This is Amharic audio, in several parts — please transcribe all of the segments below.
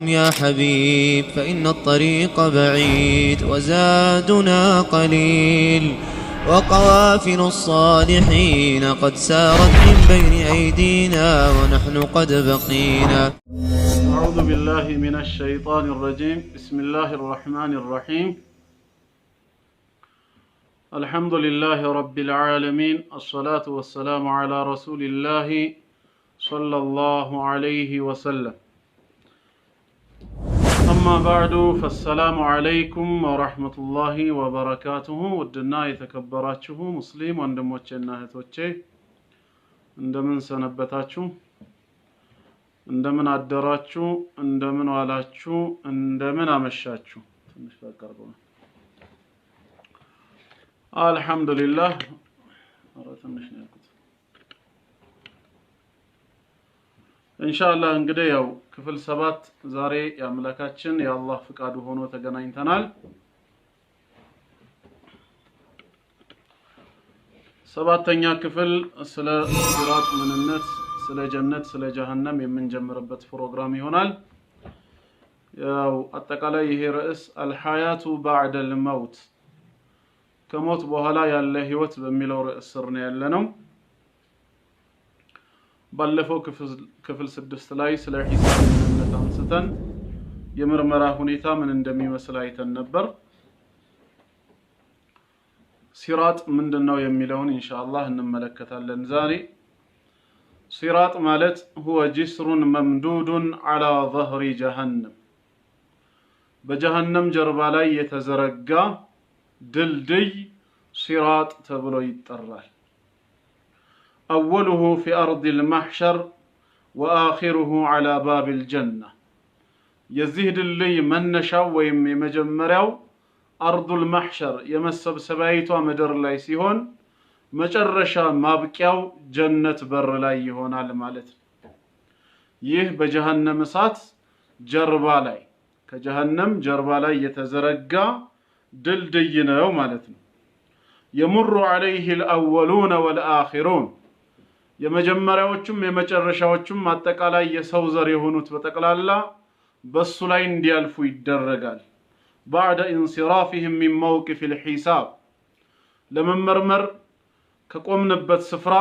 يا حبيب فإن الطريق بعيد وزادنا قليل وقوافل الصالحين قد سارت من بين أيدينا ونحن قد بقينا. أعوذ بالله من الشيطان الرجيم. بسم الله الرحمن الرحيم. الحمد لله رب العالمين. الصلاة والسلام على رسول الله صلى الله عليه وسلم. أما بعد فالسلام عليكم ورحمة الله وبركاته. ودنا يتكبراتشه مسلم وندموچنا اهتوچه እንደምን ሰነበታችሁ እንደምን አደራችሁ እንደምን ዋላችሁ እንደምን አመሻችሁ ትንሽ ፈቀርቡ አልহামዱሊላህ ትንሽ ነው ያልኩት ኢንሻአላህ እንግዲህ ያው ክፍል 7 ዛሬ ያምላካችን የአላህ ፍቃዱ ሆኖ ተገናኝተናል ሰባተኛ ክፍል ስለ ሲራጥ ምንነት ስለ ጀነት ስለ ጀሃነም የምንጀምርበት ፕሮግራም ይሆናል ያው አጠቃላይ ይሄ ርዕስ አልሐያቱ ባዕደል መውት ከሞት በኋላ ያለ ህይወት በሚለው ርዕስ ስር ነው ያለነው ባለፈው ክፍል 6 ላይ ስለ ሂሳብ ምንነት አንስተን የምርመራ ሁኔታ ምን እንደሚመስል አይተን ነበር ሲራጥ ምንድነው የሚለውን ኢንሻአላህ እንመለከታለን ዛሬ ሲራጥ ማለት هو جسر ممدود على ظهر جهنم በጀሃነም ጀርባ ላይ የተዘረጋ ድልድይ ሲራጥ ተብሎ ይጠራል أوله في أرض المحشر وآخره على باب الجنة የዚህ ድልድይ መነሻው ወይም የመጀመሪያው أرض المحشر የመሰብሰቢያይቷ ምድር ላይ ሲሆን መጨረሻ ማብቂያው ጀነት በር ላይ ይሆናል ማለት ነው ይህ በጀሃነም እሳት ጀርባ ላይ ከጀሃነም ጀርባ ላይ የተዘረጋ ድልድይ ነው ማለት ነው يمر عليه الأولون والآخرون የመጀመሪያዎቹም የመጨረሻዎቹም አጠቃላይ የሰው ዘር የሆኑት በተቀላላ በሱ ላይ እንዲያልፉ ይደረጋል بعد انصرافهم من موقف الحساب ለመመርመር ከቆምንበት ስፍራ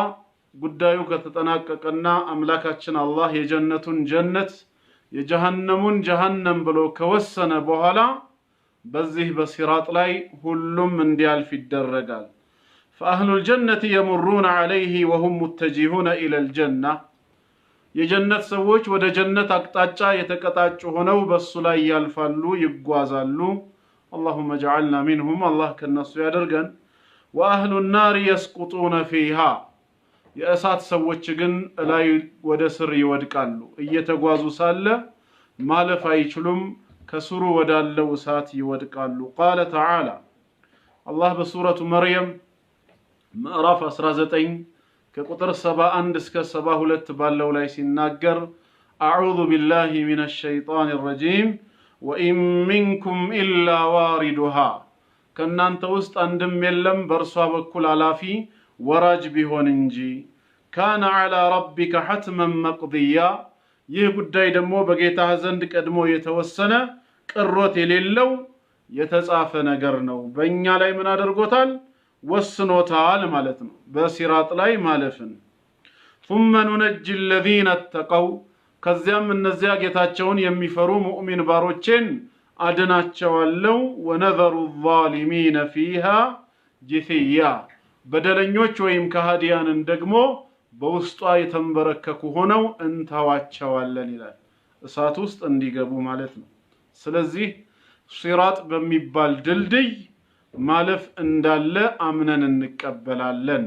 ጉዳዩ ከተጠናቀቀና አምላካችን አላህ የጀነቱን ጀነት የጀሃነሙን ጀሃነም ብሎ ከወሰነ በኋላ በዚህ በሲራጥ ላይ ሁሉም እንዲያልፍ ይደረጋል فأهل الجنة يمرون عليه وهم متجهون إلى الجنة የጀነት ሰዎች ወደ ጀነት አቅጣጫ የተቀጣጩ ሆነው በሱ ላይ ያልፋሉ ይጓዛሉ اللهم اجعلنا منهم الله ከነሱ ያደርገን واهل النار يسقطون فيها የእሳት ሰዎች ግን ላይ ወደ ስር ይወድቃሉ እየተጓዙ ሳለ ማለፍ አይችሉም ከስሩ ወዳለው እሳት ይወድቃሉ قال تعالى الله በሱረቱ መርየም ምዕራፍ 19 ከቁጥር 71 እስከ 72 ባለው ላይ ሲናገር أعوذ بالله من الشيطان الرجيم وإن منكم إلا واردها ከናንተ ውስጥ አንድም የለም በርሷ በኩል አላፊ ወራጅ ቢሆን እንጂ كان على ربك حتما مقضيا ይህ ጉዳይ ደግሞ በጌታህ ዘንድ ቀድሞ የተወሰነ ቅሮት የሌለው የተጻፈ ነገር ነው በእኛ ላይ ምን አድርጎታል ወስኖታል ማለት ነው በሲራጥ ላይ ማለፍን ثم ننجي الذين اتقوا ከዚያም እነዚያ ጌታቸውን የሚፈሩ ሙእሚን ባሮችን አድናቸዋለሁ ወነዘሩ الظالمين فيها جثيا በደለኞች ወይም ከሃዲያንን ደግሞ በውስጧ የተንበረከኩ ሆነው እንተዋቸዋለን ይላል እሳት ውስጥ እንዲገቡ ማለት ነው ስለዚህ ሲራጥ በሚባል ድልድይ ማለፍ እንዳለ አምነን እንቀበላለን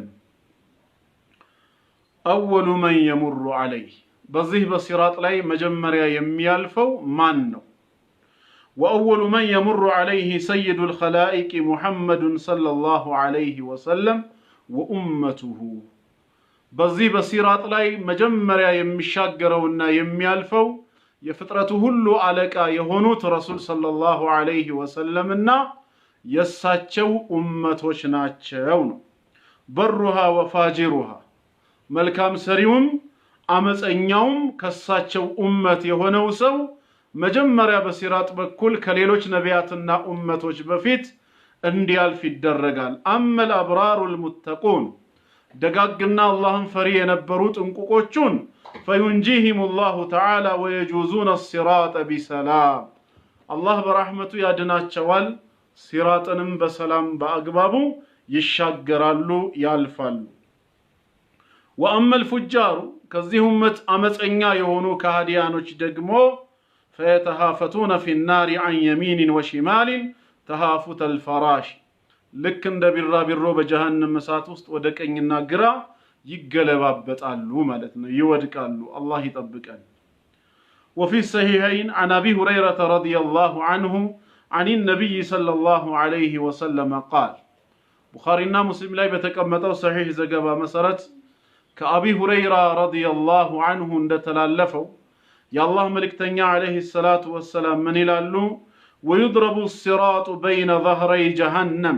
أول من يمر عليه በዚህ በሲራጥ ላይ መጀመሪያ የሚያልፈው ማን ነው وأول من يمر عليه سيد الخلائق محمد صلى الله عليه وسلم وأمته በዚህ በሲራጥ ላይ መጀመሪያ የሚሻገረውና የሚያልፈው የፍጥረቱ ሁሉ አለቃ የሆኑት ረሱል ሰለላሁ ዐለይሂ ወሰለምና የሳቸው ኡመቶች ናቸው ነው በሩሃ ወፋጅሩሃ መልካም ሰሪውም አመፀኛውም ከሳቸው ኡመት የሆነው ሰው መጀመሪያ በሲራጥ በኩል ከሌሎች ነቢያትና ኡመቶች በፊት እንዲያልፍ ይደረጋል። አመል አብራሩል ሙተቁን ደጋግና አላህን ፈሪ የነበሩ ጥንቁቆቹን ፈዩንጂሂሙ ላሁ ተዓላ ወየጁዙነ ሲራጠ ቢሰላም አላህ በረሕመቱ ያድናቸዋል፣ ሲራጥንም በሰላም በአግባቡ ይሻገራሉ ያልፋሉ። ወአመል ፉጃሩ ከዚህ ኡመት አመፀኛ የሆኑ ከሃዲያኖች ደግሞ ፈየተሃፈቱነ ፊናሪ ዐን የሚንን ወሽማሊን ተሃፉተል ፈራሽ ልክ እንደ ቢራቢሮ በጀሃነም እሳት ውስጥ ወደ ቀኝና ግራ ይገለባበጣሉ ማለት ነው፣ ይወድቃሉ። አላህ ይጠብቀን። وفي الصحيحين عن أبي هريرة رضي الله عنه عن النبي صلى الله عليه وسلم قال بخارينا مسلم لا بتكمتو صحيح زقبا مسرت كأبي هريرة رضي الله عنه اندتلالفو يا الله ملكتنيا عليه الصلاة والسلام من يلالو ويضرب الصراط بين ظهري جهنم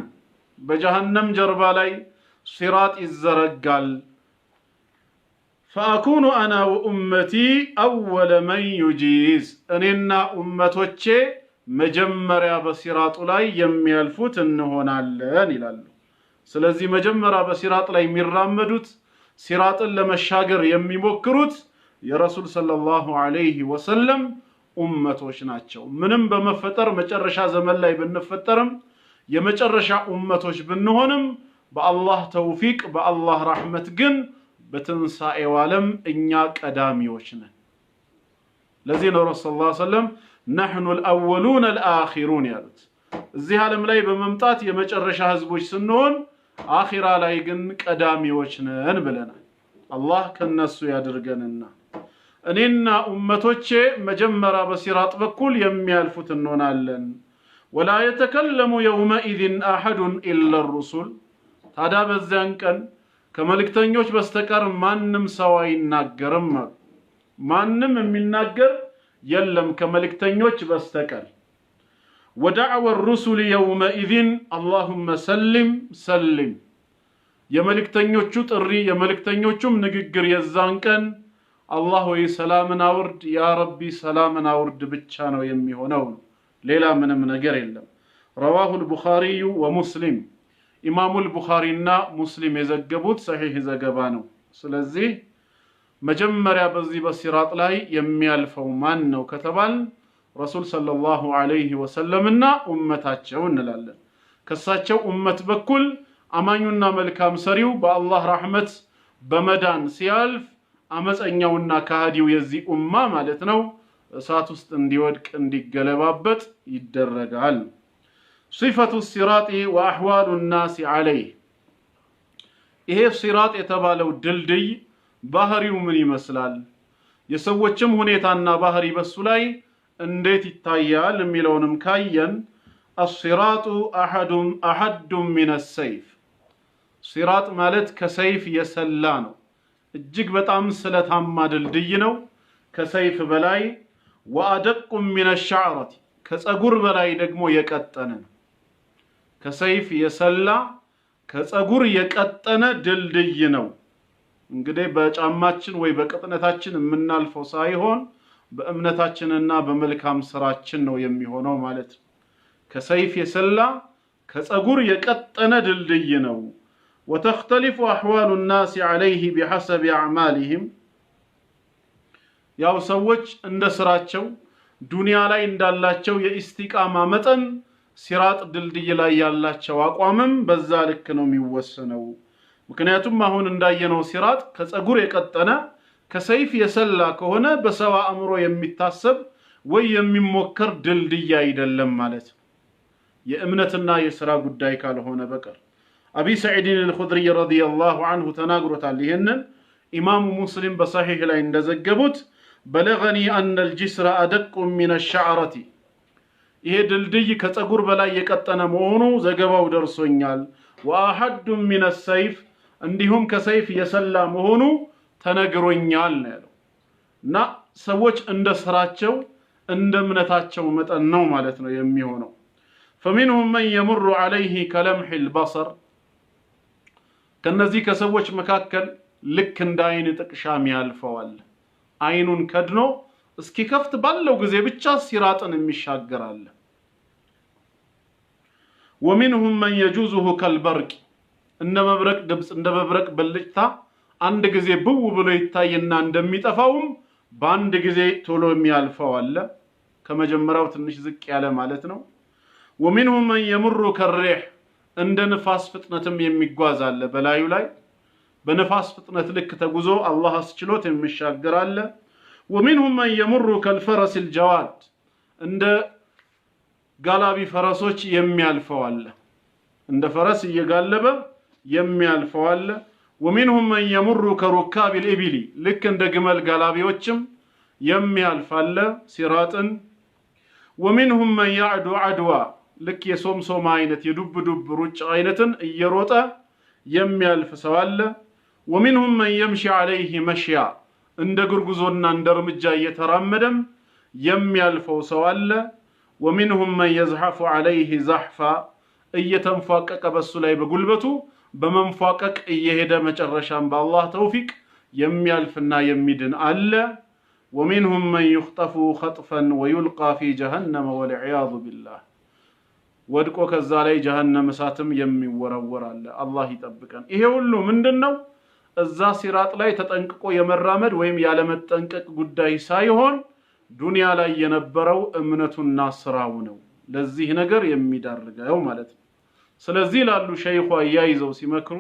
بجهنم جربالي صراط الزرقال فأكون أنا وأمتي أول من يجيز أننا أمتوچه مجمريا بصراط لاي يميالفوت انهونا لن يلالو سلازي مجمريا بصراط لاي ميرامدوت صراط لمشاغر يميموكروت يا رسول صلى الله عليه وسلم أمتوش ناتشو منم بمفتر مجرشا زمن لاي بنفترم يمجرشا أمتوش بنهونم بالله توفيق بالله رحمة جن بتنساء والم إنياك أداميوشنا لذين رسول الله صلى الله عليه وسلم نحن الأولون الآخرون يالت زي هالم لاي بممتات يمجرشا هزبوش سنون آخرا لاي جنك أداميوشنا انبلنا الله كالنسو يادرقننا أننا أمتوچه مجمرا بصراط بكل يميالفوت النونالن ولا يتكلم يومئذ أحد إلا الرسل هذا بزانكن كملكتنيوش بستكر مانم سواي ناقرم مانم من ناقر يلم كملكتنيوش بستكر ودعوى الرسل يومئذ اللهم سلم سلم يا ملكتنيوش تري يا ملكتنيوش نقر يزانكن الله سلامنا ورد يا ربي سلامنا ورد بتشانو يمي هونون ليلا من نقر يلم رواه البخاري ومسلم إمام البخارينا مسلم يزقبوت صحيح زقبانو سلزي مجمريا بزي بصراط لاي يميالفو مانو كتبال رسول صلى الله عليه وسلمنا أمتاتشو نلالن كساتشو أمت بكل أمانيونا ملكام سريو بالله رحمت بمدان سيالف أمس أنيونا كهديو يزي أمة مالتنو ساتوست انديودك اندي قلبابت يدرقال صفة الصراط وأحوال الناس عليه إيه الصراط يتبالو دلدي ባህሪ ምን ይመስላል የሰዎችም ሁኔታና ባህሪ በሱላይ እንዴት ይታያል የሚለውንም ካየን الصراط أحد من السيف صراط ማለት ከሰይፍ የሰላ ነው እጅግ በጣም ስለታማ ድልድይ ነው ከሰይፍ በላይ وأدق من الشعرة ከፀጉር በላይ ደግሞ የቀጠነ ከሰይፍ የሰላ ከፀጉር የቀጠነ ድልድይ ነው እንግዲህ በጫማችን ወይ በቅጥነታችን የምናልፈው ሳይሆን በእምነታችንና በመልካም ስራችን ነው የሚሆነው ማለት ከሰይፍ የሰላ ከፀጉር የቀጠነ ድልድይ ነው وتختلف أحوال الناس عليه بحسب أعمالهم ያው ሰዎች እንደ ስራቸው ዱንያ ላይ እንዳላቸው የኢስቲቃማ መጠን ሲራጥ ድልድይ ላይ ያላቸው አቋምም በዛ ልክ ነው የሚወሰነው ምክንያቱም አሁን እንዳየነው ሲራጥ ከፀጉር የቀጠነ ከሰይፍ የሰላ ከሆነ በሰዋ አምሮ የሚታሰብ ወይ የሚሞከር ድልድይ አይደለም ማለት የእምነትና የሥራ ጉዳይ ካልሆነ በቀር አቢ ሰዒድ አልኹድሪ ረዲየላሁ ዐንሁ ተናግሮታል ይሄንን ኢማሙ ሙስሊም በሰሂህ ላይ እንደዘገቡት በለገኒ አን الجسر أدق من الشعرة ይሄ ድልድይ ከፀጉር በላይ የቀጠነ መሆኑ ዘገባው ደርሶኛል وأحد من السيف እንዲሁም ከሰይፍ የሰላ መሆኑ ተነግሮኛል ነው እና ሰዎች እንደ ስራቸው እንደ እምነታቸው መጠን ነው ማለት ነው የሚሆነው فمنهم من يمر عليه كلمح البصر ከነዚህ ከሰዎች መካከል ልክ እንደ አይን ጥቅሻም ያልፈዋል አይኑን ከድኖ እስኪከፍት ባለው ጊዜ ብቻ ሲራጥን የሚሻገር አለ። ومنهم من يجوزه كالبرق እንደ መብረቅ ድምጽ እንደ መብረቅ ብልጭታ አንድ ጊዜ ብው ብሎ ይታይና እንደሚጠፋውም በአንድ ጊዜ ቶሎ የሚያልፈው አለ። ከመጀመሪያው ትንሽ ዝቅ ያለ ማለት ነው። ومنهم من يمر كالريح እንደ ንፋስ ፍጥነትም የሚጓዝ አለ። በላዩ ላይ በንፋስ ፍጥነት ልክ ተጉዞ አላህ አስችሎት የሚሻገር አለ። ومنهم من يمر كالفرس الجواد እንደ ጋላቢ ፈረሶች የሚያልፈው አለ። እንደ ፈረስ እየጋለበ የሚያልፈው አለ። ومنهم من يمر كركاب الإبل ልክ እንደ ግመል ጋላቢዎችም የሚያልፍ አለ ሲራጥን። ومنهم من يعدو عدوا ልክ የሶምሶማ አይነት የዱብ ዱብ ሩጫ አይነትን እየሮጠ የሚያልፍ ሰው አለ። ومنهم من يمشي عليه مشيا እንደ ጉርጉዞና እንደ እርምጃ እየተራመደም የሚያልፈው ሰው አለ። ومنهم من يزحف عليه زحفا እየተንፏቀቀ በሱ ላይ በጉልበቱ በመንፏቀቅ እየሄደ መጨረሻም በአላህ ተውፊቅ የሚያልፍና የሚድን አለ። ومنهم من يخطف خطفا ويلقى في جهنم والعياذ بالله ወድቆ ከዛ ላይ ጀሃነም እሳትም የሚወረወር አለ። አላህ ይጠብቀን። ይሄ ሁሉ ምንድነው? እዛ ሲራጥ ላይ ተጠንቅቆ የመራመድ ወይም ያለ መጠንቀቅ ጉዳይ ሳይሆን ዱንያ ላይ የነበረው እምነቱና ስራው ነው ለዚህ ነገር የሚዳርገው ማለት ነው። ስለዚህ ላሉ ሸይኹ አያይዘው ሲመክሩ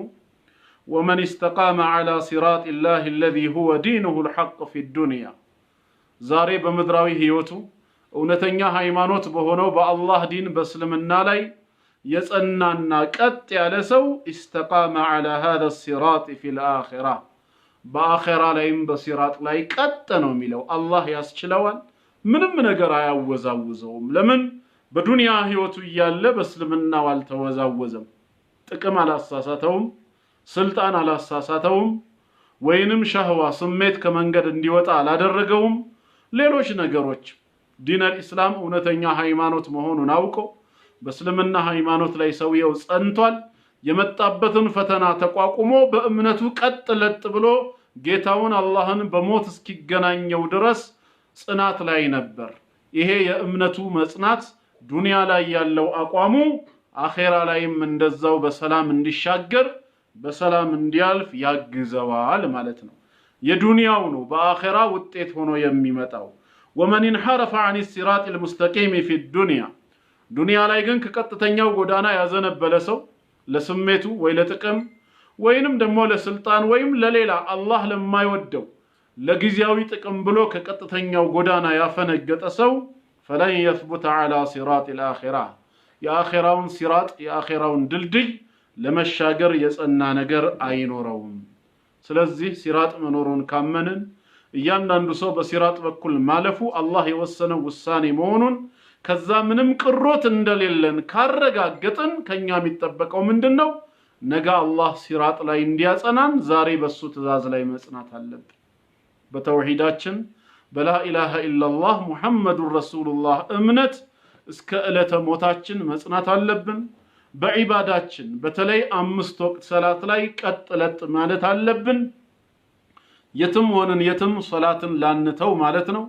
ومن استقام على صراط الله الذي هو دينه الحق في الدنيا ዛሬ በምድራዊ ህይወቱ እውነተኛ ሃይማኖት በሆነው በአላህ ዲን በእስልምና ላይ የጸናና ቀጥ ያለ ሰው استقام على هذا الصراط في الآخرة በአኺራ ላይም በሲራጥ ላይ ቀጥ ነው የሚለው አላህ ያስችለዋል። ምንም ነገር አያወዛውዘውም። ለምን? በዱንያ ህይወቱ እያለ በእስልምናው አልተወዛወዘም። ጥቅም አላሳሳተውም፣ ስልጣን አላሳሳተውም፣ ወይንም ሸህዋ ስሜት ከመንገድ እንዲወጣ አላደረገውም። ሌሎች ነገሮች ዲን አልኢስላም እውነተኛ ሃይማኖት መሆኑን አውቆ በእስልምና ሃይማኖት ላይ ሰውየው ጸንቷል። የመጣበትን ፈተና ተቋቁሞ በእምነቱ ቀጥ ለጥ ብሎ ጌታውን አላህን በሞት እስኪገናኘው ድረስ ጽናት ላይ ነበር። ይሄ የእምነቱ መጽናት ዱንያ ላይ ያለው አቋሙ አኺራ ላይም እንደዛው በሰላም እንዲሻገር በሰላም እንዲያልፍ ያግዘዋል ማለት ነው። የዱንያው ነው በአኺራ ውጤት ሆኖ የሚመጣው። ومن انحرف عن الصراط المستقيم في الدنيا ዱንያ ላይ ግን ከቀጥተኛው ጎዳና ያዘነበለ ሰው ለስሜቱ ወይ ለጥቅም ወይንም ደግሞ ለስልጣን ወይም ለሌላ አላህ ለማይወደው ለጊዜያዊ ጥቅም ብሎ ከቀጥተኛው ጎዳና ያፈነገጠ ሰው فلن يثبت على صراط الآخرة የአኺራውን ሲራጥ የአኺራውን ድልድይ ለመሻገር የጸና ነገር አይኖረውም። ስለዚህ ሲራጥ መኖሩን ካመንን እያንዳንዱ ሰው በሲራጥ በኩል ማለፉ አላህ የወሰነው ውሳኔ መሆኑን ከዛ ምንም ቅሮት እንደሌለን ካረጋገጥን ከኛ የሚጠበቀው ምንድነው? ነገ አላህ ሲራጥ ላይ እንዲያጸናን ዛሬ በሱ ትእዛዝ ላይ መጽናት አለብን። በተውሂዳችን በላ ኢላሃ ኢላላህ ሙሐመዱር ረሱሉላህ እምነት እስከ ዕለተ ሞታችን መጽናት አለብን። በዒባዳችን በተለይ 5 ወቅት ሰላት ላይ ቀጥ ለጥ ማለት አለብን። የትም ሆነን የትም ሶላትን ላንተው ማለት ነው።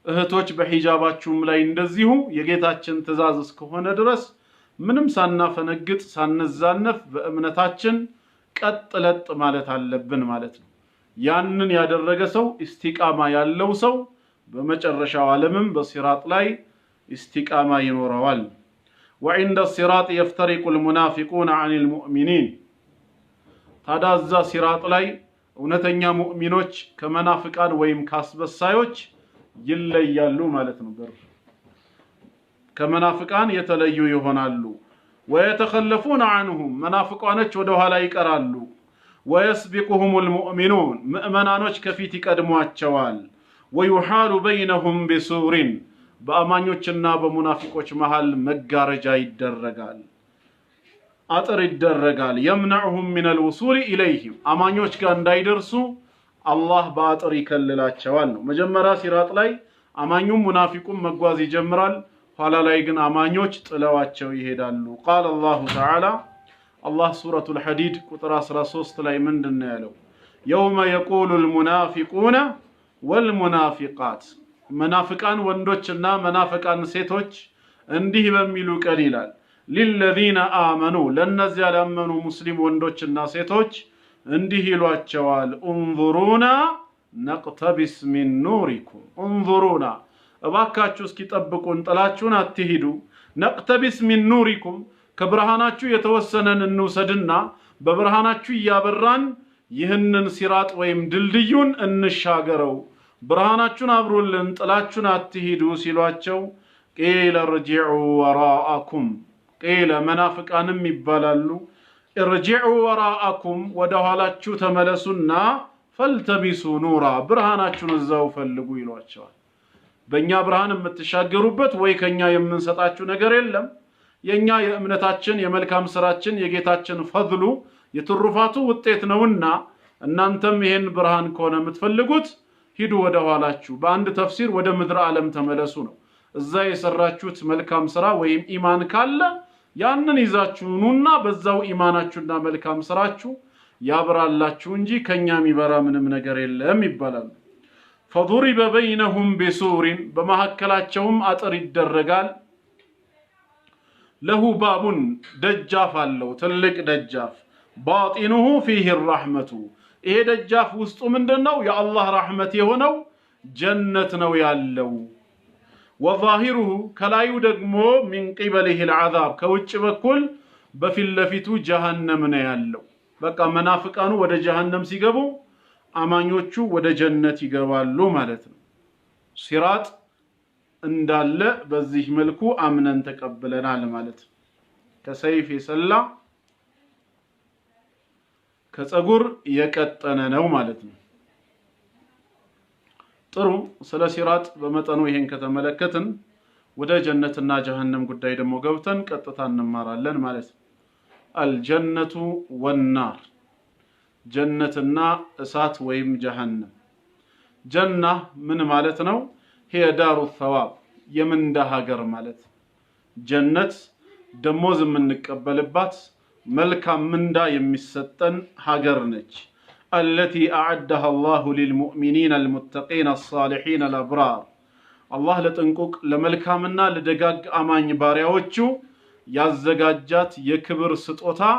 እህቶች በሂጃባችሁም ላይ እንደዚሁ የጌታችን ትእዛዝ እስከሆነ ድረስ ምንም ሳናፈነግጥ ሳንዛነፍ በእምነታችን ቀጥ ለጥ ማለት አለብን ማለት ነው። ያንን ያደረገ ሰው ኢስቲቃማ ያለው ሰው በመጨረሻው ዓለምም በሲራጥ ላይ ኢስቲቃማ ይኖረዋል። وعند الصراط يفترق المنافقون عن المؤمنين ታዳዛ ሲራጥ ላይ እውነተኛ ሙእሚኖች ከመናፍቃን ወይም ካስበሳዮች ይለያሉ ማለት ነው። ከመናፍቃን የተለዩ ይሆናሉ። ويتخلفون عنهم መናፍቃኖች ወደ ኋላ ይቀራሉ። ويسبقهم المؤمنون ሙእመናኖች ከፊት ይቀድሟቸዋል። ويحال بينهم بسور በአማኞችና በሙናፊቆች መሃል መጋረጃ ይደረጋል፣ አጥር ይደረጋል። يمنعهم من الوصول إليهم አማኞች ጋር እንዳይደርሱ አላህ በአጥር ይከልላቸዋል ነው። መጀመሪያ ሲራጥ ላይ አማኙም ሙናፊቁም መጓዝ ይጀምራል። ኋላ ላይ ግን አማኞች ጥለዋቸው ይሄዳሉ። قال الله تعالى الله سورة الحديد ቁጥር 13 ላይ ምንድነው ያለው? يوم يقول المنافقون والمنافقات መናፍቃን ወንዶችና መናፍቃን ሴቶች እንዲህ በሚሉ ቀን ይላል للذين آمنوا ለነዚያ ያመኑ ሙስሊም ወንዶችና ሴቶች እንዲህ ይሏቸዋል انظرونا نقتبس من نوركم انظرونا እባካችሁ እስኪ ጠብቁን ጥላችሁን አትሂዱ نقتبس من نوركم ከብርሃናችሁ የተወሰነን እንውሰድና በብርሃናችሁ ያበራን ይህንን ሲራጥ ወይም ድልድዩን እንሻገረው ብርሃናችሁን አብሩልን ጥላችሁን አትሂዱ ሲሏቸው ቂለ ርጂዑ ወራአኩም ቂለ መናፍቃንም ይባላሉ ርጂዑ ወራአኩም ወደ ኋላችሁ ተመለሱና ፈልተቢሱ ኑራ ብርሃናችሁን እዛው ፈልጉ ይሏቸዋል በእኛ ብርሃን የምትሻገሩበት ወይ ከኛ የምንሰጣችሁ ነገር የለም የኛ የእምነታችን የመልካም ስራችን የጌታችን ፈድሉ የትሩፋቱ ውጤት ነውና እናንተም ይሄን ብርሃን ከሆነ የምትፈልጉት ሂዱ ወደ ኋላችሁ በአንድ ተፍሲር ወደ ምድር ዓለም ተመለሱ ነው እዛ የሰራችሁት መልካም ስራ ወይም ኢማን ካለ ያንን ይዛችሁ ኑና በዛው ኢማናችሁና መልካም ስራችሁ ያብራላችሁ እንጂ ከኛ የሚበራ ምንም ነገር የለም ይባላል فضرب بينهم بسور በመሐከላቸውም አጥር ይደረጋል له باب ደጃፍ አለው ትልቅ ደጃፍ باطنه فيه الرحمة ይሄ ደጃፍ ውስጡ ምንድነው የአላህ ረህመት የሆነው ጀነት ነው ያለው وظاهره ከላዩ ደግሞ من قبله العذاب ከውጭ በኩል በፊት ለፊቱ ጀሃነም ነው ያለው በቃ መናፍቃኑ ወደ ጀሃነም ሲገቡ አማኞቹ ወደ ጀነት ይገባሉ ማለት ነው ሲራጥ እንዳለ በዚህ መልኩ አምነን ተቀበለናል ማለት ከሰይፍ የሰላ ከፀጉር የቀጠነ ነው ማለት ነው ጥሩ ስለ ሲራጥ በመጠኑ ይሄን ከተመለከትን ወደ ጀነትና ጀሃነም ጉዳይ ደግሞ ገብተን ቀጥታ እንማራለን ማለት ነው አልጀነቱ ወናር ጀነትና እሳት ወይም ጀሃነም ጀና ምን ማለት ነው هي دار الثواب የምንዳ ሀገር ማለት ጀነት ደሞዝ የምንቀበልባት መልካም ምንዳ የሚሰጠን ሀገር ነች التي أعدها الله للمؤمنين المتقين الصالحين الأبرار الله لتنقق لملكامنا لدقاق أمان باريوچو يازقاجات يكبر ستوتا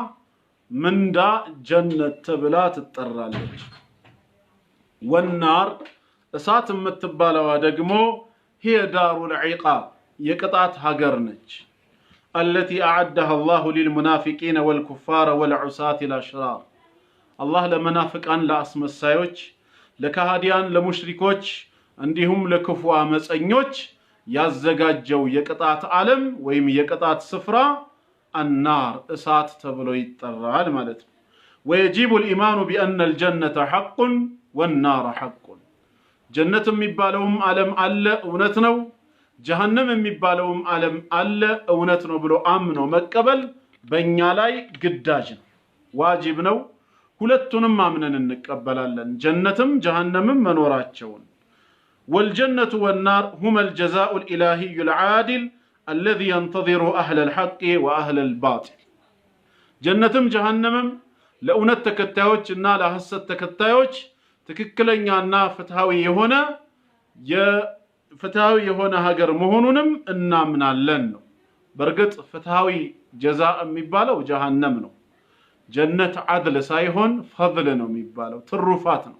مندا جنة تبلات الترالج والنار እሳት የምትባለው ደግሞ هي دار العقاب የቅጣት ሀገር ነች التي أعدها الله للمنافقين والكفار والعصاة الأشرار الله ለመናፍቃን ለአስመሳዮች ለካሃዲያን ለሙሽሪኮች እንዲሁም ለክፉ አመፀኞች ያዘጋጀው የቅጣት ዓለም ወይም የቅጣት ስፍራ النار እሳት ተብሎ ይጠራል ማለት ነው ويجب الإيمان بأن الجنة حق والنار حق ጀነት የሚባለውም ዓለም አለ እውነት ነው ጀሃነም የሚባለውም ዓለም አለ እውነት ነው ብሎ አምኖ መቀበል በእኛ ላይ ግዳጅ ነው ዋጅብ ነው ሁለቱንም አምነን እንቀበላለን ጀነትም ጀሃነምም መኖራቸውን والجنة والنار هما الجزاء الإلهي العادل الذي ينتظر أهل الحق وأهل الباطل جنتم جهنمم لأونت تكتاوش إنا لحسد تكتاوش ትክክለኛና ፍትሃዊ የሆነ ሀገር መሆኑንም እናምናለን ነው በርግጥ ፍትሃዊ ጀዛ የሚባለው ጀሃነም ነው ጀነት አድል ሳይሆን ፈድል ነው የሚባለው ትሩፋት ነው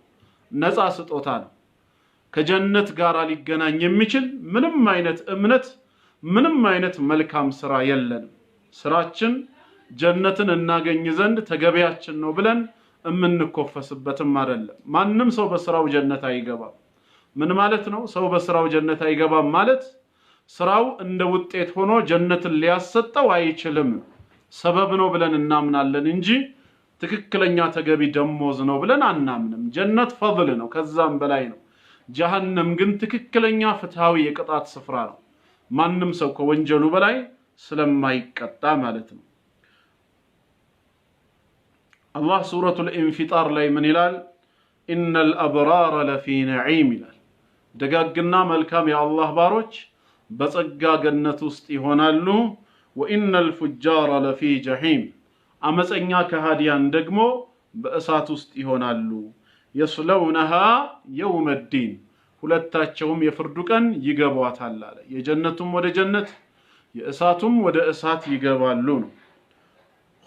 ነፃ ስጦታ ነው ከጀነት ጋር ሊገናኝ የሚችል ምንም አይነት እምነት ምንም አይነት መልካም ስራ የለንም ስራችን ጀነትን እናገኝ ዘንድ ተገቢያችን ነው ብለን እምንኮፈስበትም አይደለም ማንንም ሰው በስራው ጀነት አይገባም ምን ማለት ነው ሰው በስራው ጀነት አይገባም ማለት ስራው እንደ ውጤት ሆኖ ጀነትን ሊያሰጠው አይችልም ሰበብ ነው ብለን እናምናለን እንጂ ትክክለኛ ተገቢ ደሞዝ ነው ብለን አናምንም ጀነት ፈضል ነው ከዛም በላይ ነው ጀሃነም ግን ትክክለኛ ፍትሃዊ የቅጣት ስፍራ ነው ማንንም ሰው ከወንጀሉ በላይ ስለማይቀጣ ማለት ነው الله سورة الانفطار لي من هلال إن الأبرار لفي نعيم هلال دقاقنا ملكام يا الله باروج بسقا جنة استيهونالو وإن الفجار لفي جحيم أمس إنياك هاديان دقمو بأسات استيهونالو يصلونها يوم الدين ሁለታቸውም የፍርዱ ቀን ይገባዋታል አለ። የጀነቱም ወደ ጀነት የእሳቱም ወደ እሳት ይገባሉ ነው።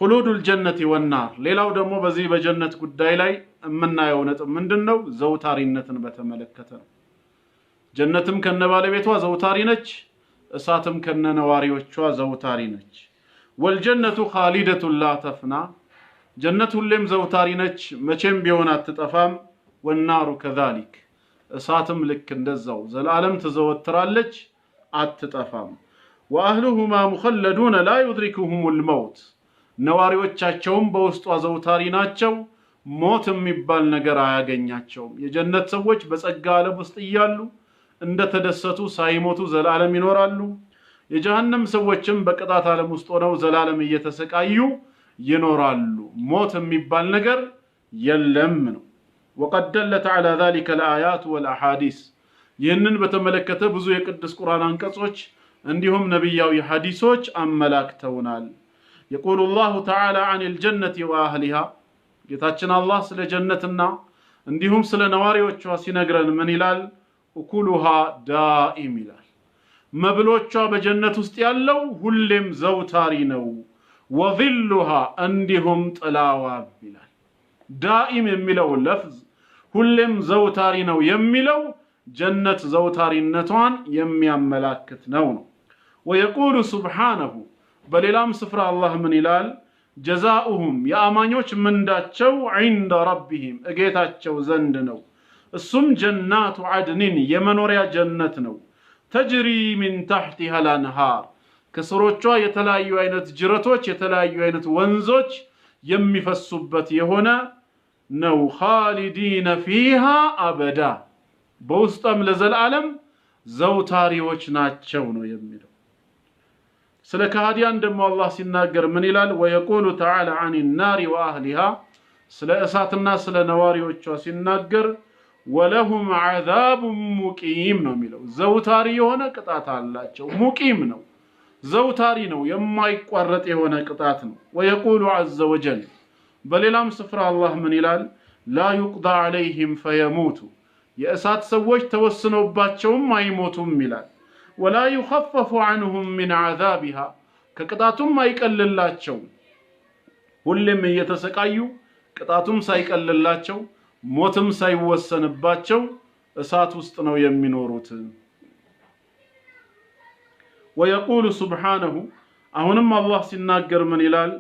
ሁሉዱል ጀነቲ ወናር። ሌላው ደግሞ በዚህ በጀነት ጉዳይ ላይ የምናየው ነጥብ ምንድነው? ዘውታሪነትን በተመለከተ ነው። ጀነትም ከነባለቤቷ ዘውታሪ ነች፣ እሳትም ከነነዋሪዎቿ ዘውታሪ ነች። ወልጀነቱ ኻሊደቱን ላ ተፍና። ጀነት ሁሌም ዘውታሪ ነች፣ መቼም ቢሆን አትጠፋም። ወናሩ ከዛሊክ። እሳትም ልክ እንደዛው ዘላለም ትዘወትራለች፣ አትጠፋም። ወአህሉሁማ ሙኸለዱነ ላ ዩድሪኩሁሙል መውት። ነዋሪዎቻቸውም በውስጧ ዘውታሪ ናቸው፣ ሞት የሚባል ነገር አያገኛቸውም። የጀነት ሰዎች በጸጋ ዓለም ውስጥ እያሉ እንደተደሰቱ ሳይሞቱ ዘላለም ይኖራሉ። የጀሃነም ሰዎችም በቅጣት ዓለም ውስጥ ሆነው ዘላለም እየተሰቃዩ ይኖራሉ። ሞት የሚባል ነገር የለም ነው። وقد دلت على ذلك الآيات والأحاديث። ይህንን በተመለከተ ብዙ የቅዱስ ቁርአን አንቀጾች እንዲሁም ነብያዊ ሐዲሶች አመላክተውናል። يقول الله تعالى عن الجنة وأهلها። ጌታችን አላህ ስለ ጀነትና እንዲሁም ስለ ነዋሪዎቿ ሲነግረን ምን ይላል? أكلها دائم ይላል። መብሎቿ በጀነት ውስጥ ያለው ሁሌም ዘውታሪ ነው። وظلها እንዲሁም ጥላዋ ይላል። ዳኢም የሚለው ለፍዝ ሁሌም ዘውታሪ ነው የሚለው ጀነት ዘውታሪነቷን የሚያመላክት ነው። ويقول سبحانه በሌላም ስፍራ አላህ ምን ይላል? ጀዛኡሁም የአማኞች ምንዳቸው عند ربهم እጌታቸው ዘንድ ነው። እሱም ጀናቱ ዐድኒን የመኖሪያ ጀነት ነው። ተጅሪ ሚን ተሕቲሃ الأنهار ከስሮቿ የተለያዩ አይነት ጅረቶች የተለያዩ አይነት ወንዞች የሚፈሱበት የሆነ ነው። ኻሊዲነ ፊሃ አበዳ በውስጧም ለዘላለም ዘውታሪዎች ናቸው ነው የሚለው። ስለ ከሃዲያን ደግሞ አላህ ሲናገር ምን ይላል? ወየቁሉ ተዓላ ዐን ናሪ ወአህሊሃ ስለ እሳትና ስለ ነዋሪዎቿ ሲናገር ወለሁም ዐዛቡን ሙቂም ነው የሚለው። ዘውታሪ የሆነ ቅጣት አላቸው። ሙቂም ነው ዘውታሪ ነው የማይቋረጥ የሆነ ቅጣት ነው። ወየቁሉ ዐዘ ወጀል በሌላም ስፍራ አላህ ምን ይላል? ላ ዩቅዳ ዐለይሂም ፈየሙቱ የእሳት ሰዎች ተወስኖባቸውም አይሞቱም ይላል። ወላ ዩኸፈፉ ዐንሁም ሚን ዐዛቢሃ ከቅጣቱም አይቀልላቸው። ሁሌም እየተሰቃዩ ቅጣቱም ሳይቀልላቸው ሞትም ሳይወሰንባቸው እሳት ውስጥ ነው የሚኖሩት። ወየቁሉ ሱብሓነሁ አሁንም አላህ ሲናገር ምን ይላል?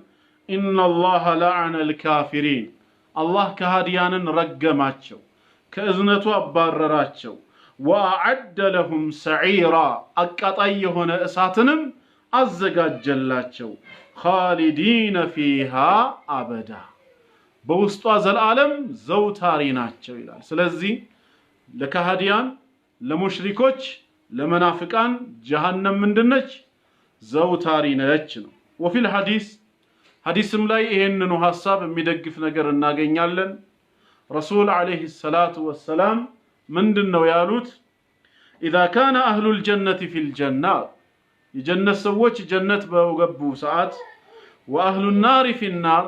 ኢነላሃ ለዐነ አልካፊሪን አላህ ከሃዲያንን ረገማቸው፣ ከእዝነቱ አባረራቸው። ወአዐደ ለሁም ሰዒራ አቃጣይ የሆነ እሳትንም አዘጋጀላቸው። ኻሊዲነ ፊሃ አበዳ በውስጧ ዘላለም ዘውታሪ ናቸው ይላል። ስለዚህ ለከሃዲያን ለሙሽሪኮች ለመናፍቃን ጀሃነም ምንድነች? ዘውታሪ ነች ነው። ወፊል ሐዲስም ላይ ይሄንኑ ሐሳብ የሚደግፍ ነገር እናገኛለን። ረሱል አለይሂ ሰላቱ ወሰላም ምንድነው ያሉት? ኢዛ ካነ አህሉል ጀነቲ ፊል ጀና የጀነት ሰዎች ጀነት በገቡ ሰዓት ወአህሉን ናሪ ፊን ናር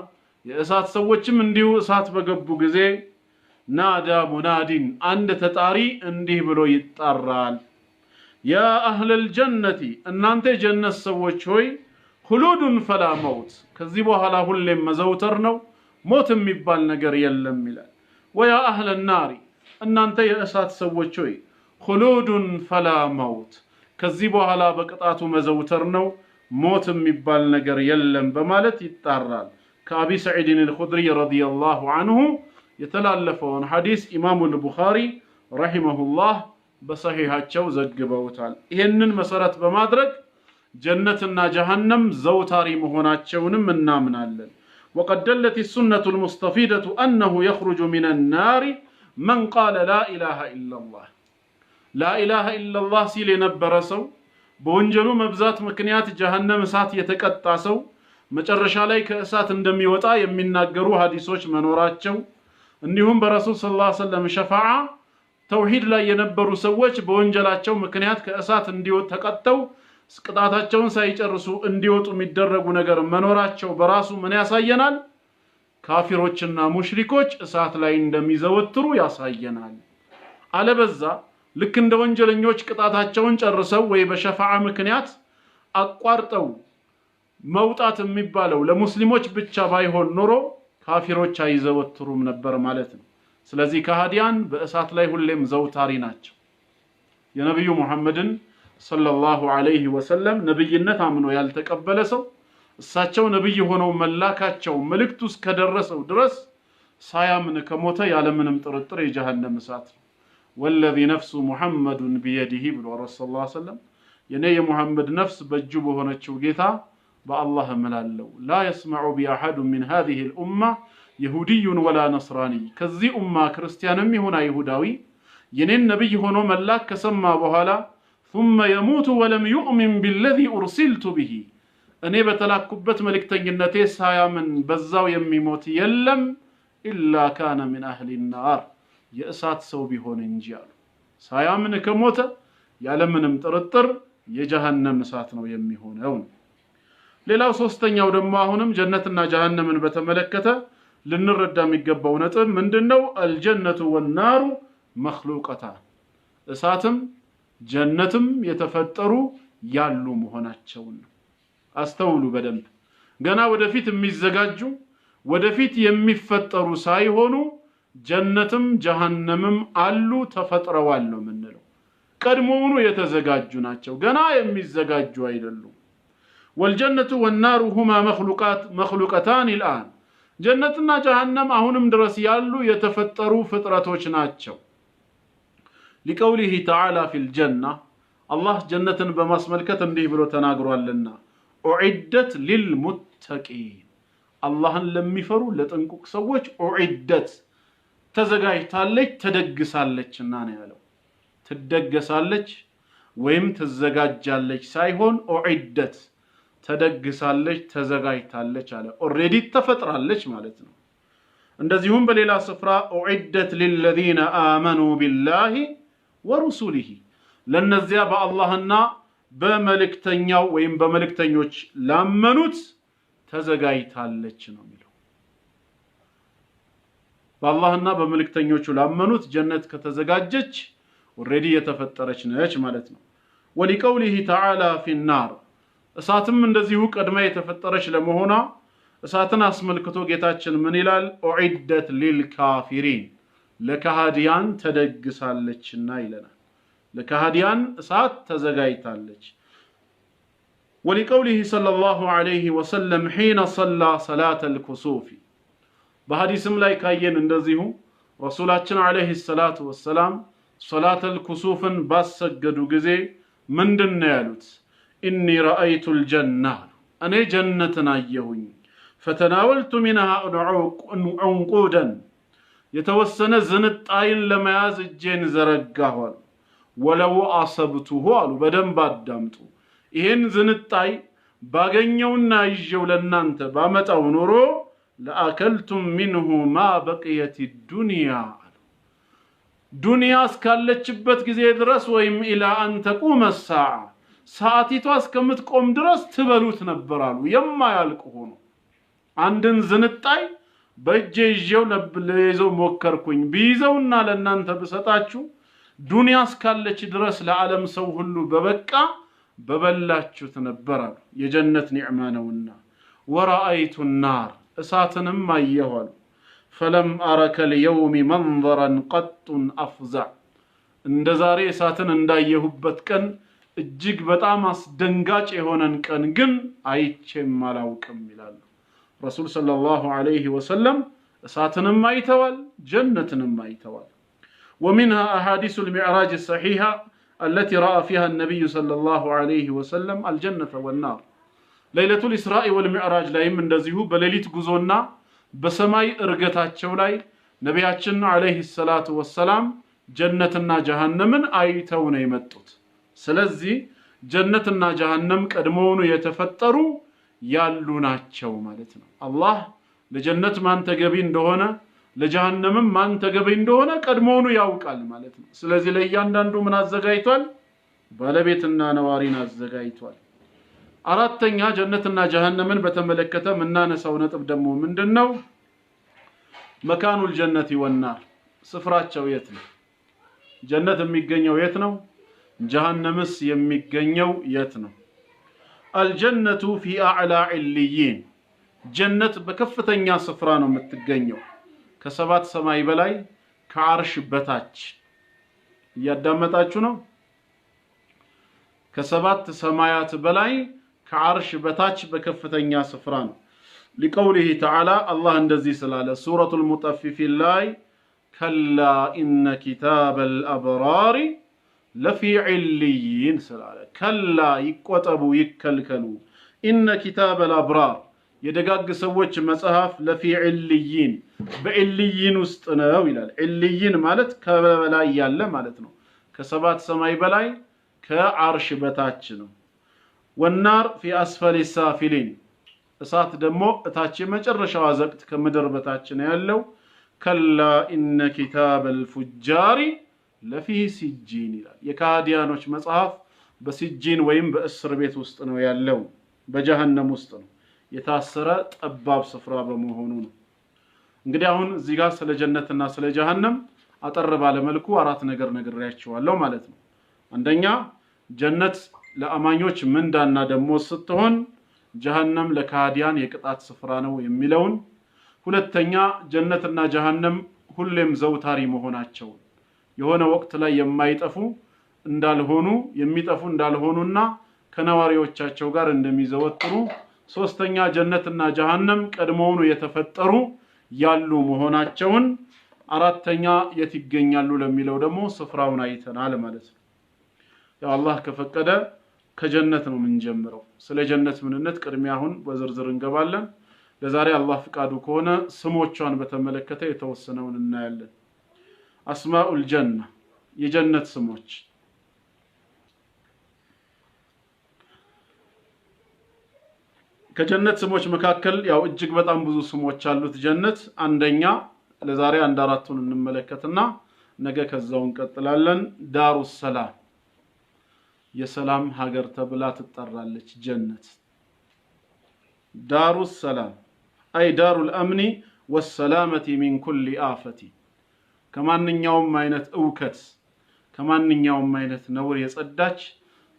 የእሳት ሰዎችም እንዲሁ እሳት በገቡ ጊዜ ናዳ ሙናዲን አንድ ተጣሪ እንዲህ ብሎ ይጣራል። ያ አህለል ጀነቲ እናንተ የጀነት ሰዎች ሆይ ሁሉዱን ፈላ መውት ከዚህ በኋላ ሁሌም መዘውተር ነው፣ ሞት የሚባል ነገር የለም ይላል። ወያ አህለን ናሪ እናንተ የእሳት ሰዎች ሆይ ሁሉዱን ፈላ መውት ከዚህ በኋላ በቅጣቱ መዘውተር ነው፣ ሞት የሚባል ነገር የለም በማለት ይጣራል። ከአቢ ሰዒድን አልኹድሪ ረዲየላሁ ዐንሁ የተላለፈውን ሐዲስ ኢማሙ አልቡኻሪ ረሂመሁላህ በሰሒሐቸው ዘግበውታል። ይሄንን መሰረት በማድረግ ጀነትና ጀሃነም ዘውታሪ መሆናቸውንም እናምናለን። وقد دلت السنة المستفيدة أنه يخرج من النار من قال لا إله إلا الله لا إله إلا الله ሲል የነበረ ሰው በወንጀሉ መብዛት ምክንያት ጀሃነም እሳት የተቀጣ ሰው መጨረሻ ላይ ከእሳት እንደሚወጣ የሚናገሩ ሐዲሶች መኖራቸው እንዲሁም በረሱል ሰለላሁ ዐለይሂ ወሰለም ሸፋዓ ተውሂድ ላይ የነበሩ ሰዎች በወንጀላቸው ምክንያት ከእሳት እንዲወጡ ተቀጠው ቅጣታቸውን ሳይጨርሱ እንዲወጡ የሚደረጉ ነገር መኖራቸው በራሱ ምን ያሳየናል? ካፊሮችና ሙሽሪኮች እሳት ላይ እንደሚዘወትሩ ያሳየናል። አለበዛ ልክ እንደ ወንጀለኞች ቅጣታቸውን ጨርሰው ወይ በሸፋዓ ምክንያት አቋርጠው መውጣት የሚባለው ለሙስሊሞች ብቻ ባይሆን ኖሮ ካፊሮች አይዘወትሩም ነበር ማለት ነው። ስለዚህ ከሃዲያን በእሳት ላይ ሁሌም ዘውታሪ ናቸው። የነብዩ መሐመድን ሰለላሁ ዐለይሂ ወሰለም ነብይነት አምኖ ያልተቀበለ ሰው እሳቸው ነብይ ሆነው መላካቸው መልእክቱ እስከደረሰው ድረስ ሳያምን ከሞተ ያለምንም ጥርጥር የጀሃነም እሳት ነው። ወለዚ ነፍሱ ሙሐመዱን ቢየዲሂ ብሎ ረሱላህ ሰለላሁ ዐለይሂ ወሰለም የኔ የሙሐመድ ነፍስ በእጁ በሆነችው ጌታ በአላህ እምላለሁ ላ የስመዑ ቢአሐድ ሚን ሃዚሂ ልኡማ የሁዲዩን ወላ ነስራኒ ከዚህ ኡማ ክርስቲያንም ይሁን አይሁዳዊ የኔን ነብይ ሆኖ መላክ ከሰማ በኋላ ثم يموت ولم يؤمن بالذي أرسلت به እኔ በተላኩበት መልእክተኝነቴ ሳያምን በዛው የሚሞት የለም ኢላ ካነ ሚን አህሊ النار የእሳት ሰው ቢሆን እንጂ አሉ። ሳያምን ከሞተ ያለምንም ጥርጥር የጀሃነም እሳት ነው የሚሆነው። ሌላው ሶስተኛው ደግሞ አሁንም ጀነትና ጀሃነምን በተመለከተ ልንረዳ የሚገባው ነጥብ ምንድነው? አልጀነቱ ወናሩ መኽሉቀታን እሳትም ጀነትም የተፈጠሩ ያሉ መሆናቸውን አስተውሉ በደንብ። ገና ወደፊት የሚዘጋጁ ወደፊት የሚፈጠሩ ሳይሆኑ ጀነትም ጀሃነምም አሉ ተፈጥረዋል ነው የምንለው። ቀድሞውኑ የተዘጋጁ ናቸው፣ ገና የሚዘጋጁ አይደሉም። ወልጀነቱ ወናሩ ሁማ መኽሉቀታን الآن ጀነትና ጀሃነም አሁንም ድረስ ያሉ የተፈጠሩ ፍጥረቶች ናቸው። لقوله تعالى في الجنة الله جنة بمسملكة እንዲህ ብሎ ተናግሯልና أعدت للمتقين አላህን ለሚፈሩ ለጥንቁቅ ሰዎች أعدت ተዘጋጅታለች ተደግሳለችና ነው ያለው። ትደገሳለች ወይም ተዘጋጃለች ሳይሆን أعدت ተደግሳለች ተዘጋጅታለች አለ። ኦሬዲ ተፈጥራለች ማለት ነው። እንደዚሁም በሌላ ስፍራ أعدت للذين آمنوا بالله ورسله ለነዚያ በአላህና በመልእክተኛው ወይም በመልእክተኞች ላመኑት ተዘጋጅታለች ነው የሚለው። በአላህና በመልእክተኞቹ ላመኑት ጀነት ከተዘጋጀች ኦሬዲ የተፈጠረች ነች ማለት ነው። ወሊቀውሊሂ ተዓላ ፊ النار እሳትም እንደዚሁ ቀድማ የተፈጠረች ለመሆኗ እሳትን አስመልክቶ ጌታችን ምን ይላል? أعدت للكافرين ለካሃዲያን ተደግሳለችና ይለናል። ለካሃዲያን እሳት ተዘጋጅታለች። ولقوله صلى الله عليه وسلم حين صلى صلاة الكسوف በሐዲስም ላይ ካየን እንደዚሁ ረሱላችን አለይሂ ሰላቱ ወሰላም صلاة الكسوفን ባሰገዱ ጊዜ ምንድነው ያሉት? إني رأيت الجنة እኔ ጀነትን አየሁኝ فتناولت منها عنقودا የተወሰነ ዝንጣይን ለመያዝ እጄን ዘረጋሁ ወለው አሰብቱሁ አሉ። በደንብ አዳምጡ። ይሄን ዝንጣይ ባገኘውና ይዤው ለናንተ ባመጣው ኖሮ ለአከልቱም منه ما بقيت الدنيا ዱንያ እስካለችበት ጊዜ ድረስ ወይም ኢላ አን ተቁመ الساعة ሰዓቲቷ እስከምትቆም ድረስ ትበሉት ነበር አሉ። የማያልቅ ሆኖ አንድን ዝንጣይ በእጄ ይዤው ለይዘው ሞከርኩኝ። ቢይዘውና ለናንተ ብሰጣችሁ ዱንያ እስካለች ድረስ ለዓለም ሰው ሁሉ በበቃ በበላችሁት ነበር አሉ። የጀነት ኒዕማ ነውና። ወራአይቱ النار እሳትንም አየሁ አሉ። فلم أرك اليوم منظرا قط أفزع እንደ ዛሬ እሳትን እንዳየሁበት ቀን እጅግ በጣም አስደንጋጭ የሆነን ቀን ግን አይቼም አላውቅም ይላሉ ረሱል ሰለላሁ ዐለይሂ ወሰለም። እሳትንም አይተዋል ጀነትንም አይተዋል። ومنها أحاديث المعراج الصحيحة التي رأى فيها النبي صلى الله عليه وسلم الجنة والنار ليلة الإسراء والمعراج لايم እንደዚሁ በሌሊት ጉዞና በሰማይ እርገታቸው ላይ ነቢያችን አለይሂ ሰላቱ ወሰላም ጀነትና ጀሃነምን አይተው ነው የመጡት። ስለዚህ ጀነትና ጀሃነም ቀድሞውኑ የተፈጠሩ ያሉ ናቸው ማለት ነው። አላህ ለጀነት ማን ተገቢ እንደሆነ ለጀሃነምም ማን ተገቢ እንደሆነ ቀድሞውኑ ያውቃል ማለት ነው። ስለዚህ ለእያንዳንዱ ምን አዘጋጅቷል? ባለቤትና ነዋሪን አዘጋጅቷል። አራተኛ ጀነትና ጀሃነምን በተመለከተ ምናነሳው ነጥብ ደግሞ ምንድነው? መካኑል ጀነቲ ወናር ስፍራቸው የት ነው? ጀነት የሚገኘው የት ነው? ጀሃነምስ የሚገኘው የት ነው? አልጀነቱ ፊ አዕላ ዒልይን ጀነት በከፍተኛ ስፍራ ነው የምትገኘው ከሰባት ሰማይ በላይ ከአርሽ በታች እያዳመጣችሁ ነው ከሰባት ሰማያት በላይ ከአርሽ በታች በከፍተኛ ስፍራ ነው لقوله تعالى الله እንደዚህ ስላለ ሱረቱ المطففين ላይ كلا إن كتاب الأبرار لفي عليين سلاله كلا ይቆጠቡ ይከልከሉ إن كتاب الأبرار የደጋግ ሰዎች መጽሐፍ ለፊ ዒልይን በዒልይን ውስጥ ነው ይላል ዒልይን ማለት ከበላይ ያለ ማለት ነው ከሰባት ሰማይ በላይ ከአርሽ በታች ነው ወናር ፊ አስፈሊ ሳፊሊን እሳት ደግሞ እታች የመጨረሻው አዘቅት ከምድር በታች ነው ያለው ከላ ኢነ ኪታበል ፉጃሪ ለፊ ሲጂን ይላል የካዲያኖች መጽሐፍ በሲጂን ወይም በእስር ቤት ውስጥ ነው ያለው በጀሃነም ውስጥ ነው የታሰረ ጠባብ ስፍራ በመሆኑ ነው እንግዲህ አሁን እዚህ ጋር ስለ ጀነትና ስለ ጀሃነም አጠር ባለ መልኩ አራት ነገር ነግሬያችኋለሁ ማለት ነው አንደኛ ጀነት ለአማኞች ምንዳና ደሞዝ ስትሆን ጀሃነም ለካዲያን የቅጣት ስፍራ ነው የሚለውን ሁለተኛ ጀነትና ጀሃነም ሁሌም ዘውታሪ መሆናቸው የሆነ ወቅት ላይ የማይጠፉ እንዳልሆኑ የሚጠፉ እንዳልሆኑና ከነዋሪዎቻቸው ጋር እንደሚዘወትሩ ሶስተኛ ጀነትና ጀሃነም ቀድሞውኑ የተፈጠሩ ያሉ መሆናቸውን አራተኛ የት ይገኛሉ ለሚለው ደግሞ ስፍራውን አይተናል ማለት ነው ያው አላህ ከፈቀደ ከጀነት ነው የምንጀምረው ስለ ጀነት ምንነት ቅድሚያ አሁን በዝርዝር እንገባለን ለዛሬ አላህ ፍቃዱ ከሆነ ስሞቿን በተመለከተ የተወሰነውን እናያለን አስማኡል ጀነ የጀነት ስሞች ከጀነት ስሞች መካከል ያው እጅግ በጣም ብዙ ስሞች አሉት ጀነት አንደኛ ለዛሬ አንድ አራቱን እንመለከትና ነገ ከዛው እንቀጥላለን ዳሩስ ሰላም የሰላም ሀገር ተብላ ትጠራለች ጀነት ዳሩስ ሰላም አይ ዳሩል አምኒ ወሰላመቲ ሚን ኩሊ አፈቲ ከማንኛውም አይነት እውከት ከማንኛውም አይነት ነውር የጸዳች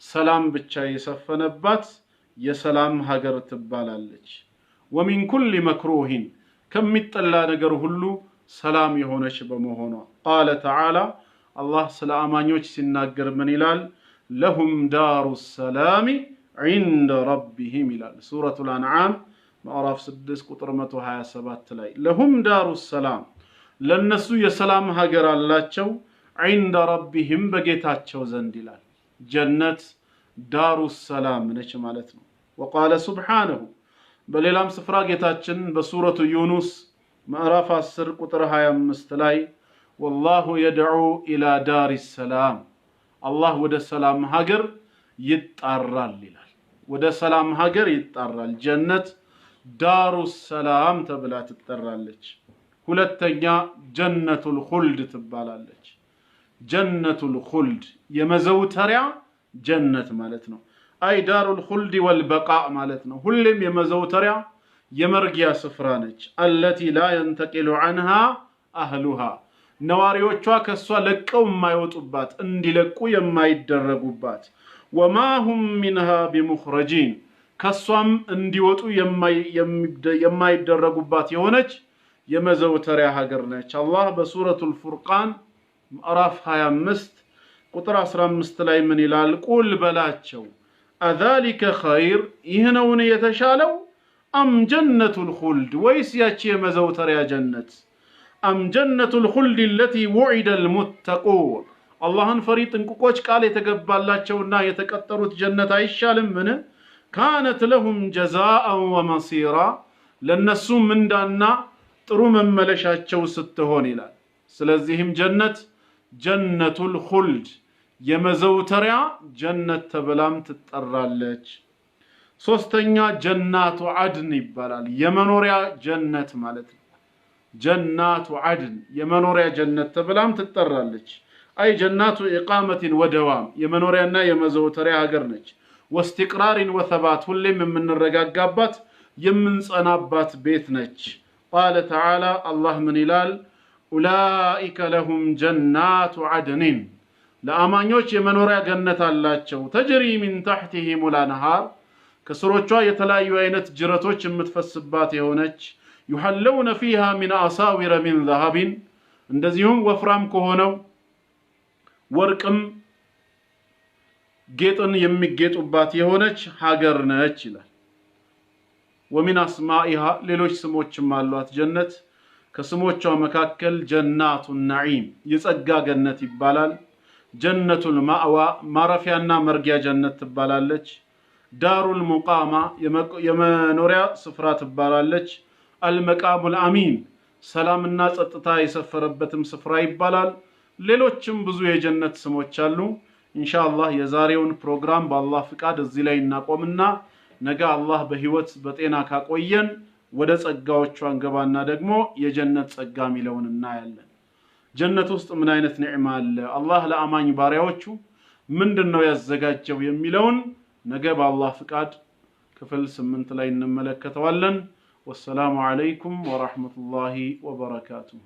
ሰላም ብቻ የሰፈነባት የሰላም ሀገር ትባላለች ወሚን ኩሊ መክሩሂን ከሚጠላ ነገር ሁሉ ሰላም የሆነች በመሆኗ ቃለ ተዓላ አላህ ስለ አማኞች ሲናገር ምን ይላል ለሁም ዳሩስ ሰላም عند ربهم ይላል ሱረቱል አንዓም ምዕራፍ 6 ቁጥር 127 ላይ ለሁም ዳሩስ ሰላም ለነሱ የሰላም ሀገር አላቸው عند ربهم በጌታቸው ዘንድ ይላል ጀነት ዳሩስ ሰላም ነች ማለት ነው وقال سبحانه በሌላም ስፍራ ጌታችን በሱረቱ ዩኑስ ምዕራፍ 10 ቁጥር 25 ላይ والله يدعو الى دار السلام አላህ ወደ ሰላም ሀገር ይጣራል ይላል ወደ ሰላም ሀገር ይጣራል ጀነት ዳሩስ ሰላም ተብላ ትጠራለች ሁለተኛ ጀነቱል ኹልድ ትባላለች ጀነቱል ኹልድ የመዘውተሪያ ጀነት ማለት ነው አይ ዳሩል ኹልድ ወልበቃእ ማለት ነው ሁሌም የመዘውተሪያ የመርጊያ ስፍራ ነች التي لا ينتقل عنها اهلها ነዋሪዎቿ ከሷ ለቀው የማይወጡባት እንዲለቁ የማይደረጉባት وما هم منها بمخرجين ከሷም እንዲወጡ የማይደረጉባት የሆነች የመዘውተሪያ ሀገር ነች አላህ በሱረቱል ፉርቃን ምዕራፍ 25 ቁጥር 15 ላይ ምን ይላል ቁል በላቸው አዛሊከ ኸይር ይህነውን የተሻለው አም ጀነቱል ኹልድ ወይስ ያቺ የመዘውተሪያ ጀነት አም ጀነቱል ኹልድ التي وعد المتقون አላህን ፈሪ ጥንቁቆች ቃል የተገባላቸውና የተቀጠሩት ጀነት አይሻልም ምን ካነት ለሁም ጀዛአ ወመሲራ ለነሱ ምንዳና ጥሩ መመለሻቸው ስትሆን ይላል ስለዚህም ጀነት ጀነቱል ኹልድ የመዘውተሪያ ጀነት ተብላም ትጠራለች ሶስተኛ ጀናቱ አድን ይባላል የመኖሪያ ጀነት ማለት ነው ጀናቱ አድን የመኖሪያ ጀነት ተብላም ትጠራለች አይ ጀናቱ ኢቃመቲን ወደዋም የመኖሪያና የመዘውተሪያ ሀገር ነች واستقرارን وثبات ሁሌም የምንረጋጋባት የምንጸናባት ቤት ነች قال تعالى الله من ይላል أولئك لهم جنات عدن ለአማኞች የመኖሪያ ገነት አላቸው ተጅሪ ሚን ተሕቲሂም الانهار ከስሮቿ የተለያዩ አይነት ጅረቶች የምትፈስባት የሆነች يحلون فيها من أساور من ذهب እንደዚሁም ወፍራም ከሆነው ወርቅም ጌጥን የሚጌጡባት የሆነች ሀገር ነች ይላል ومن أسمائها ሌሎች ስሞችም አሏት ጀነት ከስሞቿ መካከል ጀናቱ النعيم የጸጋ ገነት ይባላል ጀነቱል ማዕዋ ማረፊያና መርጊያ ጀነት ትባላለች ዳሩል ሙቃማ የመኖሪያ ስፍራ ትባላለች አልመቃሙል አሚን ሰላምና ጸጥታ የሰፈረበትም ስፍራ ይባላል ሌሎችም ብዙ የጀነት ስሞች አሉ ኢንሻአላህ የዛሬውን ፕሮግራም በአላህ ፍቃድ እዚህ ላይ እናቆምና ነገ አላህ በህይወት በጤና ካቆየን ወደ ጸጋዎቹ አንገባና ደግሞ የጀነት ጸጋ ሚለውን እናያለን ጀነት ውስጥ ምን አይነት ንዕማ አለ አላህ ለአማኝ ባሪያዎቹ ምንድነው ያዘጋጀው የሚለውን ነገ በአላህ ፍቃድ ክፍል 8 ላይ እንመለከተዋለን والسلام عليكم ورحمة الله وبركاته